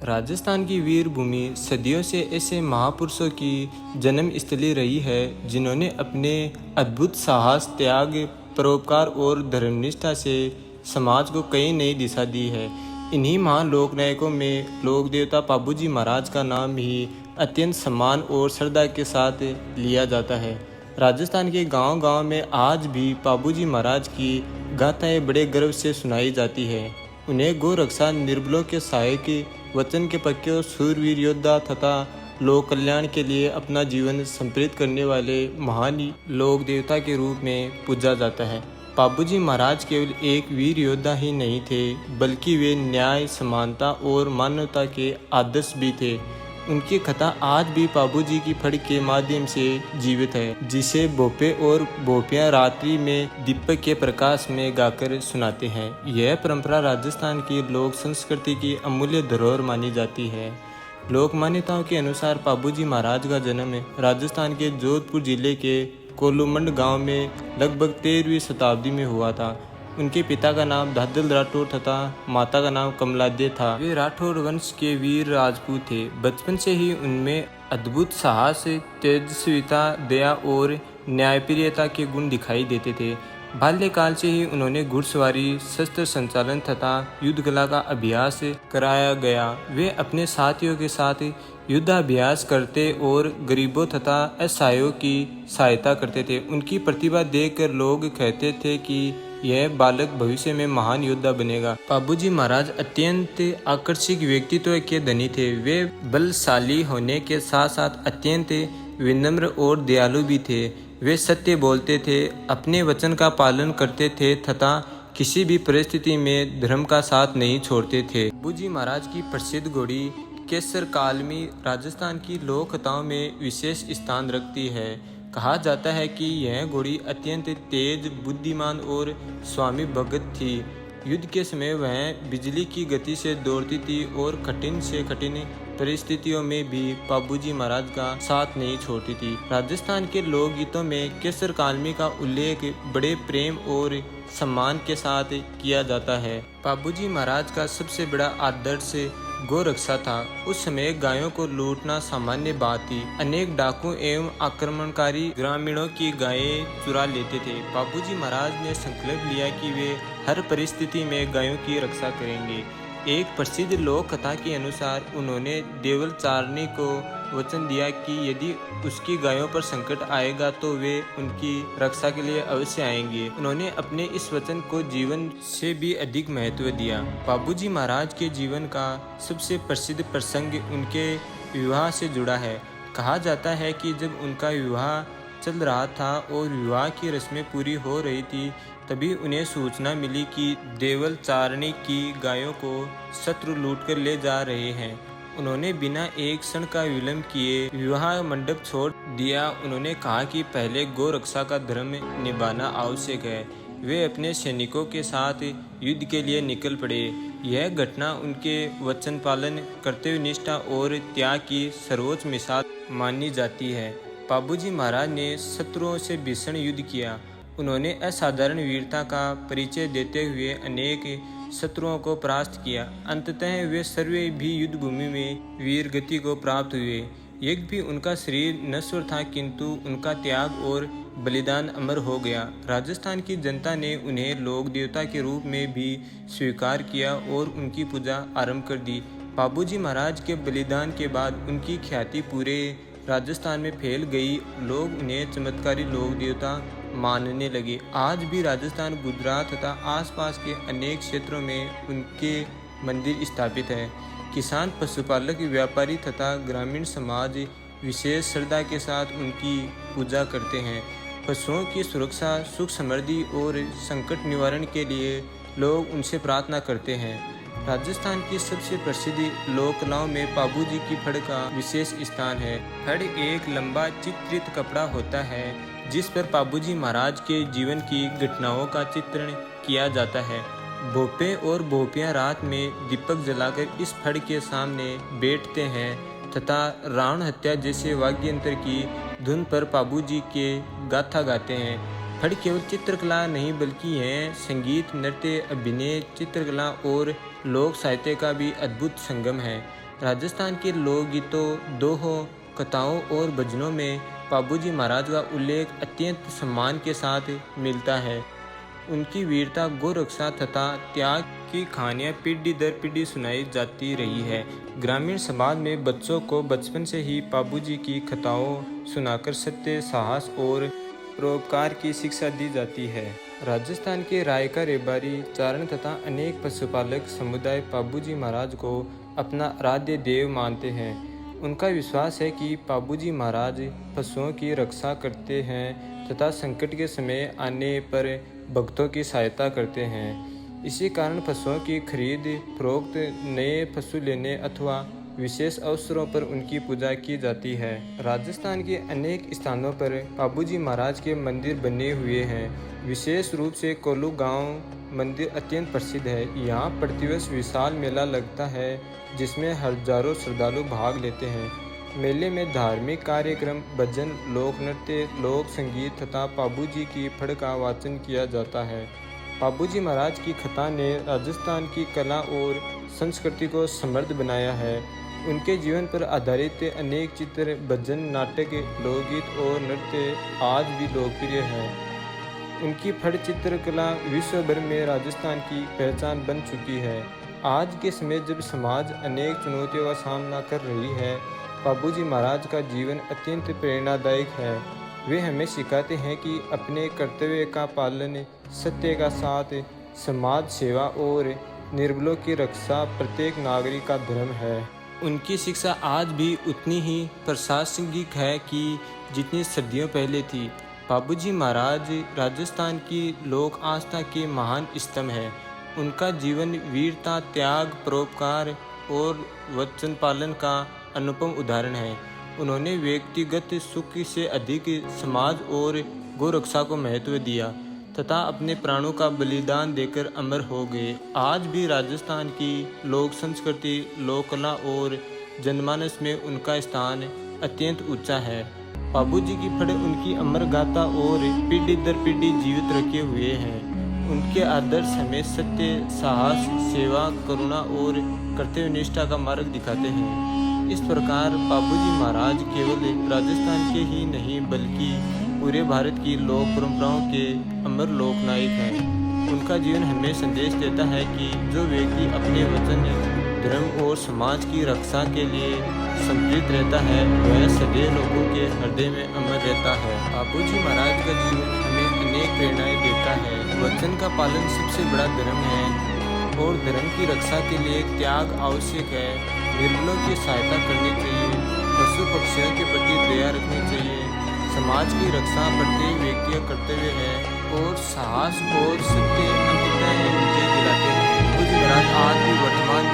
राजस्थान की वीर भूमि सदियों से ऐसे महापुरुषों की जन्म स्थली रही है जिन्होंने अपने अद्भुत साहस, त्याग, परोपकार और धर्मनिष्ठा से समाज को कई नई दिशा दी है। इन्हीं महान लोक नायकों में लोक देवता पाबूजी महाराज का नाम भी अत्यंत सम्मान और श्रद्धा के साथ लिया जाता है। राजस्थान के गांव-गांव में आज भी पाबूजी महाराज की गाथाएं बड़े गर्व से सुनाई जाती है। उन्हें गौ रक्षा, निर्बलों के सहायक, वचन के पक्के और शूरवीर योद्धा तथा लोक कल्याण के लिए अपना जीवन समर्पित करने वाले महान लोक देवता के रूप में पूजा जाता है। पाबूजी महाराज केवल एक वीर योद्धा ही नहीं थे, बल्कि वे न्याय, समानता और मानवता के आदर्श भी थे। उनकी कथा आज भी पाबूजी की फड़ के माध्यम से जीवित है, जिसे भोपे और भोपियाँ रात्रि में दीपक के प्रकाश में गाकर सुनाते हैं। यह परंपरा राजस्थान की लोक संस्कृति की अमूल्य धरोहर मानी जाती है। लोक मान्यताओं के अनुसार पाबूजी महाराज का जन्म राजस्थान के जोधपुर जिले के कोलूमंड गांव में लगभग 13वीं शताब्दी में हुआ था। उनके पिता का नाम धादल राठौर तथा माता का नाम कमलादे था। वे राठौर वंश के वीर राजपूत थे। बचपन से ही उनमें अद्भुत साहस, तेजस्विता, दया और न्यायप्रियता के गुण दिखाई देते थे। बाल्यकाल से ही उन्होंने घुड़सवारी, शस्त्र संचालन तथा युद्ध कला का अभ्यास कराया गया। वे अपने साथियों के साथ युद्धाभ्यास करते और गरीबों तथा असहायों की सहायता करते थे। उनकी प्रतिभा देखकर लोग कहते थे कि यह बालक भविष्य में महान योद्धा बनेगा। पाबूजी महाराज अत्यंत आकर्षक व्यक्तित्व के धनी थे। वे बलशाली होने के साथ साथ अत्यंत विनम्र और दयालु भी थे। वे सत्य बोलते थे, अपने वचन का पालन करते थे तथा किसी भी परिस्थिति में धर्म का साथ नहीं छोड़ते थे। पाबूजी महाराज की प्रसिद्ध घोड़ी केसर कालमी राजस्थान की लोक कथाओं में विशेष स्थान रखती है। कहा जाता है कि यह घोड़ी अत्यंत तेज, बुद्धिमान और स्वामी भगत थी। युद्ध के समय वह बिजली की गति से दौड़ती थी और कठिन से कठिन परिस्थितियों में भी पाबूजी महाराज का साथ नहीं छोड़ती थी। राजस्थान के लोकगीतों में केसर कालमी का उल्लेख बड़े प्रेम और सम्मान के साथ किया जाता है। पाबूजी महाराज का सबसे बड़ा आदर्श गौ रक्षा था। उस समय गायों को लूटना सामान्य बात थी। अनेक डाकू एवं आक्रमणकारी ग्रामीणों की गायें चुरा लेते थे। पाबूजी महाराज ने संकल्प लिया कि वे हर परिस्थिति में गायों की रक्षा करेंगे। एक प्रसिद्ध लोक कथा के अनुसार उन्होंने देवल चारनी को वचन दिया कि यदि उसकी गायों पर संकट आएगा तो वे उनकी रक्षा के लिए अवश्य आएंगे। उन्होंने अपने इस वचन को जीवन से भी अधिक महत्व दिया। पाबूजी महाराज के जीवन का सबसे प्रसिद्ध प्रसंग उनके विवाह से जुड़ा है। कहा जाता है कि जब उनका विवाह चल रहा था और विवाह की रस्में पूरी हो रही थी, तभी उन्हें सूचना मिली कि देवल चारणी की गायों को शत्रु लूटकर ले जा रहे हैं। उन्होंने बिना एक क्षण का विलंब किए विवाह मंडप छोड़ दिया। उन्होंने कहा कि पहले गौ रक्षा का धर्म निभाना आवश्यक है। वे अपने सैनिकों के साथ युद्ध के लिए निकल पड़े। यह घटना उनके वचन पालन, कर्तव्य निष्ठा और त्याग की सर्वोच्च मिसाल मानी जाती है। पाबूजी महाराज ने शत्रुओं से भीषण युद्ध किया। उन्होंने असाधारण वीरता का परिचय देते हुए अनेक शत्रुओं को परास्त किया। अंततः वे सर्वे भी युद्ध भूमि में वीर गति को प्राप्त हुए। यज्ञ भी उनका शरीर नश्वर था, किंतु उनका त्याग और बलिदान अमर हो गया। राजस्थान की जनता ने उन्हें लोक देवता के रूप में भी स्वीकार किया और उनकी पूजा आरंभ कर दी। पाबूजी महाराज के बलिदान के बाद उनकी ख्याति पूरे राजस्थान में फैल गई। लोग उन्हें चमत्कारी लोक देवता मानने लगे। आज भी राजस्थान, गुजरात तथा आसपास के अनेक क्षेत्रों में उनके मंदिर स्थापित है। किसान, पशुपालक, व्यापारी तथा ग्रामीण समाज विशेष श्रद्धा के साथ उनकी पूजा करते हैं। पशुओं की सुरक्षा, सुख समृद्धि और संकट निवारण के लिए लोग उनसे प्रार्थना करते हैं। राजस्थान की सबसे प्रसिद्ध लोक कलाओं में पाबूजी की फड़ का विशेष स्थान है। फड़ एक लंबा चित्रित कपड़ा होता है जिस पर पाबूजी महाराज के जीवन की घटनाओं का चित्रण किया जाता है। भोपे और भोपियाँ रात में दीपक जलाकर इस फड़ के सामने बैठते हैं तथा रावण हत्या जैसे वाद्य यंत्र की धुन पर पाबूजी के गाथा गाते हैं। फड़ केवल चित्रकला नहीं बल्कि यह संगीत, नृत्य, अभिनय, चित्रकला और लोक साहित्य का भी अद्भुत संगम है। राजस्थान के लोकगीतों, दोहों, कथाओं और भजनों में बाबूजी महाराज का उल्लेख अत्यंत सम्मान के साथ मिलता है। उनकी वीरता, गौरक्षा तथा त्याग की कहानियाँ पीढ़ी दर पीढ़ी सुनाई जाती रही है। ग्रामीण समाज में बच्चों को बचपन से ही बाबूजी की कथाओं सुनाकर सत्य, साहस और परोपकार की शिक्षा दी जाती है। राजस्थान के रायका, रेबारी, चारण तथा अनेक पशुपालक समुदाय बाबूजी महाराज को अपना आराध्य देव मानते हैं। उनका विश्वास है कि बाबूजी महाराज पशुओं की रक्षा करते हैं तथा संकट के समय आने पर भक्तों की सहायता करते हैं। इसी कारण पशुओं की खरीद फरोख्त, नए पशु लेने अथवा विशेष अवसरों पर उनकी पूजा की जाती है। राजस्थान के अनेक स्थानों पर बाबूजी महाराज के मंदिर बने हुए हैं। विशेष रूप से कोल्लू गांव मंदिर अत्यंत प्रसिद्ध है। यहाँ प्रतिवर्ष विशाल मेला लगता है जिसमें हजारों श्रद्धालु भाग लेते हैं। मेले में धार्मिक कार्यक्रम, भजन, लोक नृत्य, लोक संगीत तथा बाबूजी की फड़ का वाचन किया जाता है। बाबूजी महाराज की कथा ने राजस्थान की कला और संस्कृति को समृद्ध बनाया है। उनके जीवन पर आधारित अनेक चित्र, भजन, नाटक, लोकगीत और नृत्य आज भी लोकप्रिय हैं। उनकी फड़ चित्रकला विश्व भर में राजस्थान की पहचान बन चुकी है। आज के समय जब समाज अनेक चुनौतियों का सामना कर रही है, बाबूजी महाराज का जीवन अत्यंत प्रेरणादायक है। वे हमें सिखाते हैं कि अपने कर्तव्य का पालन, सत्य का साथ, समाज सेवा और निर्बलों की रक्षा प्रत्येक नागरिक का धर्म है। उनकी शिक्षा आज भी उतनी ही प्रासंगिक है कि जितनी सदियों पहले थी। बाबूजी महाराज राजस्थान की लोक आस्था के महान स्तंभ हैं। उनका जीवन वीरता, त्याग, परोपकार और वचन पालन का अनुपम उदाहरण है। उन्होंने व्यक्तिगत सुख से अधिक समाज और गौरक्षा को महत्व दिया तथा अपने प्राणों का बलिदान देकर अमर हो गए। आज भी राजस्थान की लोक संस्कृति, लोक कला और जनमानस में उनका स्थान अत्यंत ऊंचा है। बाबूजी की फड़ उनकी अमर गाथा और पीढ़ी दर पीढ़ी जीवित रखे हुए हैं। उनके आदर्श हमें सत्य, साहस, सेवा, करुणा और कर्तव्यनिष्ठा का मार्ग दिखाते हैं। इस प्रकार बाबूजी महाराज केवल राजस्थान के ही नहीं बल्कि पूरे भारत की लोक परंपराओं के अमर लोकनायक हैं। उनका जीवन हमें संदेश देता है कि जो व्यक्ति अपने वचन, धर्म और समाज की रक्षा के लिए समर्पित रहता है वह सदैव लोगों के हृदय में अमर रहता है। बाबूजी महाराज का जीवन हमें अनेक प्रेरणाएं देता है। वचन का पालन सबसे बड़ा धर्म है और धर्म की रक्षा के लिए त्याग आवश्यक है। निर्बलों की सहायता करनी चाहिए, पशु पक्षियों के प्रति दया रखनी चाहिए। समाज की रक्षा प्रत्येक व्यक्ति का कर्तव्य है और साहस और सत्य अंततः विजय दिलाते हैं। बाबूजी महाराज आज भी वर्तमान